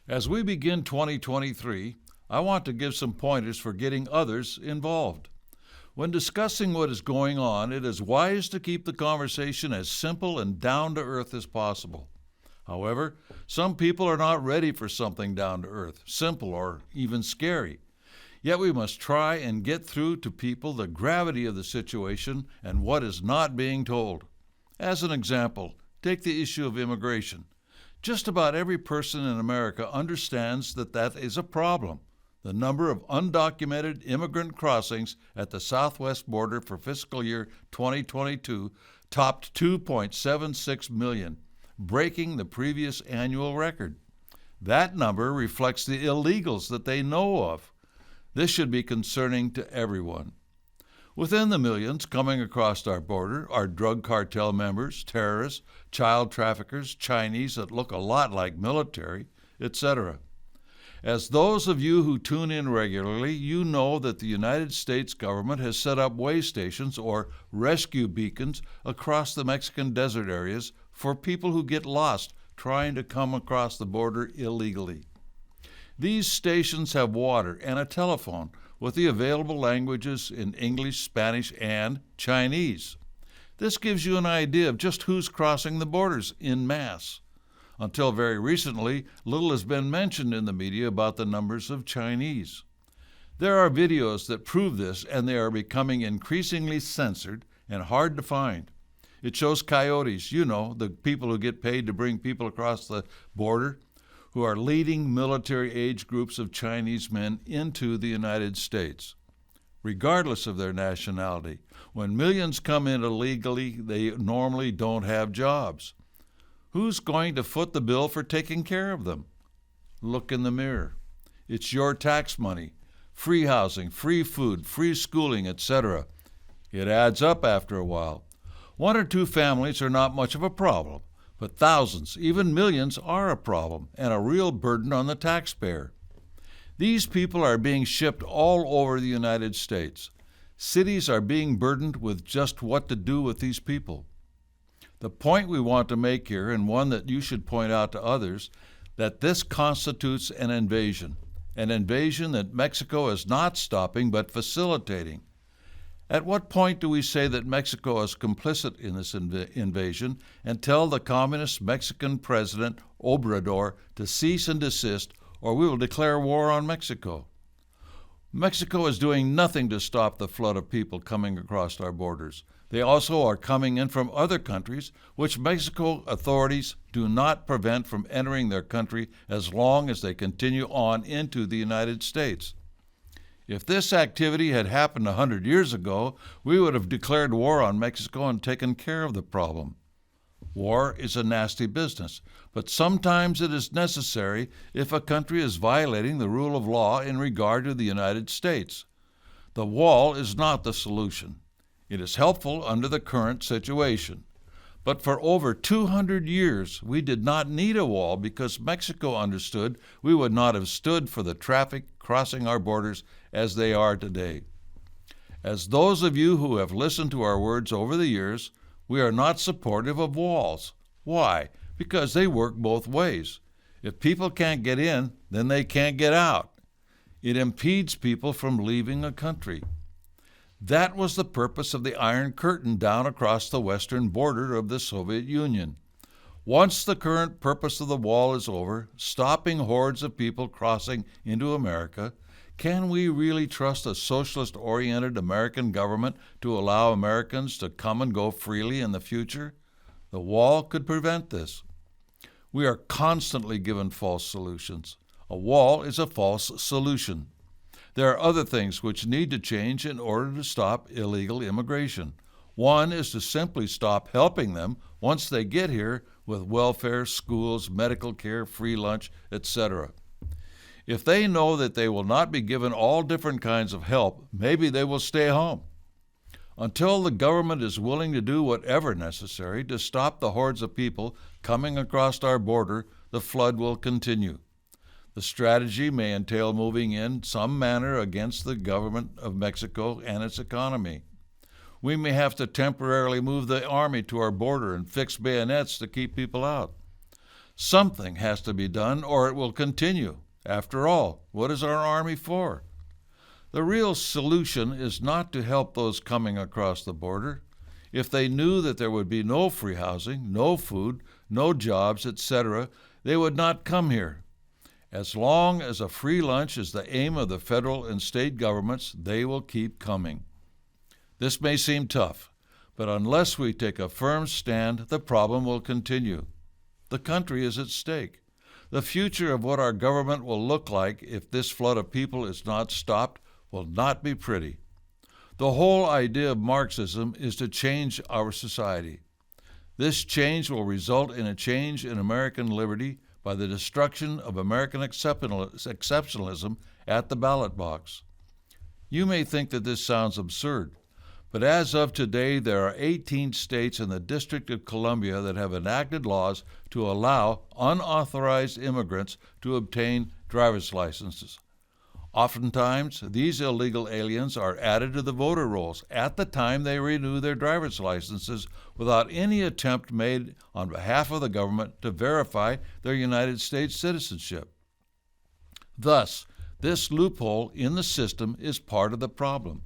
As we begin 2023, I want to give some pointers for getting others involved. When discussing what is going on, it is wise to keep the conversation as simple and down to earth as possible. However, some people are not ready for something down to earth, simple, or even scary. Yet we must try and get through to people the gravity of the situation and what is not being told. As an example, take the issue of immigration. Just about every person in America understands that that is a problem. The number of undocumented immigrant crossings at the southwest border for fiscal year 2022 topped 2.76 million, breaking the previous annual record. That number reflects the illegals that they know of. This should be concerning to everyone. Within the millions coming across our border are drug cartel members, terrorists, child traffickers, Chinese that look a lot like military, etc. As those of you who tune in regularly, you know that the United States government has set up way stations or rescue beacons across the Mexican desert areas for people who get lost trying to come across the border illegally. These stations have water and a telephone with the available languages in English, Spanish, and Chinese. This gives you an idea of just who's crossing the borders en masse. Until very recently, little has been mentioned in the media about the numbers of Chinese. There are videos that prove this, and they are becoming increasingly censored and hard to find. It shows coyotes, the people who get paid to bring people across the border, who are leading military-age groups of Chinese men into the United States. Regardless of their nationality, when millions come in illegally, they normally don't have jobs. Who's going to foot the bill for taking care of them? Look in the mirror. It's your tax money, free housing, free food, free schooling, etc. It adds up after a while. One or two families are not much of a problem, but thousands, even millions, are a problem and a real burden on the taxpayer. These people are being shipped all over the United States. Cities are being burdened with just what to do with these people. The point we want to make here, and one that you should point out to others, that this constitutes an invasion that Mexico is not stopping but facilitating. At what point do we say that Mexico is complicit in this invasion and tell the communist Mexican President Obrador to cease and desist, or we will declare war on Mexico? Mexico is doing nothing to stop the flood of people coming across our borders. They also are coming in from other countries, which Mexico authorities do not prevent from entering their country as long as they continue on into the United States. If this activity had happened 100 years ago, we would have declared war on Mexico and taken care of the problem. War is a nasty business, but sometimes it is necessary if a country is violating the rule of law in regard to the United States. The wall is not the solution. It is helpful under the current situation. But for over 200 years, we did not need a wall because Mexico understood we would not have stood for the traffic crossing our borders as they are today. As those of you who have listened to our words over the years, we are not supportive of walls. Why? Because they work both ways. If people can't get in, then they can't get out. It impedes people from leaving a country. That was the purpose of the Iron Curtain down across the western border of the Soviet Union. Once the current purpose of the wall is over, stopping hordes of people crossing into America, can we really trust a socialist-oriented American government to allow Americans to come and go freely in the future? The wall could prevent this. We are constantly given false solutions. A wall is a false solution. There are other things which need to change in order to stop illegal immigration. One is to simply stop helping them once they get here with welfare, schools, medical care, free lunch, etc. If they know that they will not be given all different kinds of help, maybe they will stay home. Until the government is willing to do whatever necessary to stop the hordes of people coming across our border, the flood will continue. The strategy may entail moving in some manner against the government of Mexico and its economy. We may have to temporarily move the army to our border and fix bayonets to keep people out. Something has to be done or it will continue. After all, what is our army for? The real solution is not to help those coming across the border. If they knew that there would be no free housing, no food, no jobs, etc., they would not come here. As long as a free lunch is the aim of the federal and state governments, they will keep coming. This may seem tough, but unless we take a firm stand, the problem will continue. The country is at stake. The future of what our government will look like if this flood of people is not stopped will not be pretty. The whole idea of Marxism is to change our society. This change will result in a change in American liberty by the destruction of American exceptionalism at the ballot box. You may think that this sounds absurd, but as of today, there are 18 states and the District of Columbia that have enacted laws to allow unauthorized immigrants to obtain driver's licenses. Oftentimes, these illegal aliens are added to the voter rolls at the time they renew their driver's licenses without any attempt made on behalf of the government to verify their United States citizenship. Thus, this loophole in the system is part of the problem.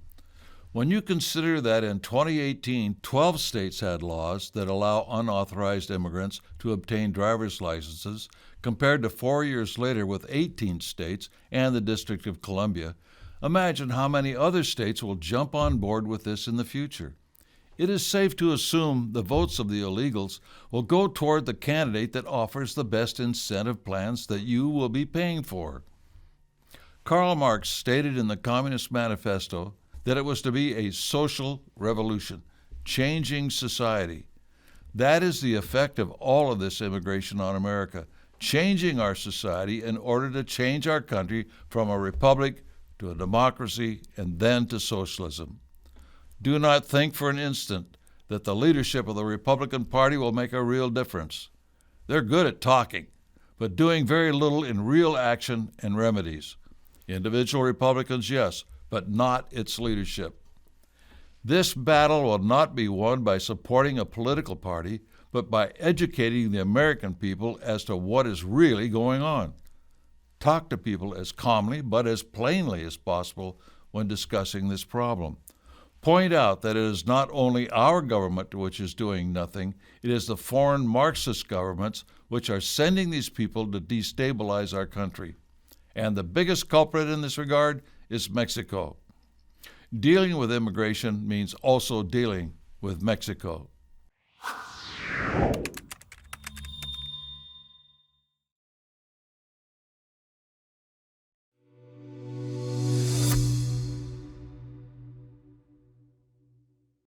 When you consider that in 2018, 12 states had laws that allow unauthorized immigrants to obtain driver's licenses, compared to 4 years later with 18 states and the District of Columbia, imagine how many other states will jump on board with this in the future. It is safe to assume the votes of the illegals will go toward the candidate that offers the best incentive plans that you will be paying for. Karl Marx stated in the Communist Manifesto that it was to be a social revolution, changing society. That is the effect of all of this immigration on America, changing our society in order to change our country from a republic to a democracy and then to socialism. Do not think for an instant that the leadership of the Republican Party will make a real difference. They're good at talking, but doing very little in real action and remedies. Individual Republicans, yes, but not its leadership. This battle will not be won by supporting a political party, but by educating the American people as to what is really going on. Talk to people as calmly but as plainly as possible when discussing this problem. Point out that it is not only our government which is doing nothing, it is the foreign Marxist governments which are sending these people to destabilize our country. And the biggest culprit in this regard is Mexico. Dealing with immigration means also dealing with Mexico.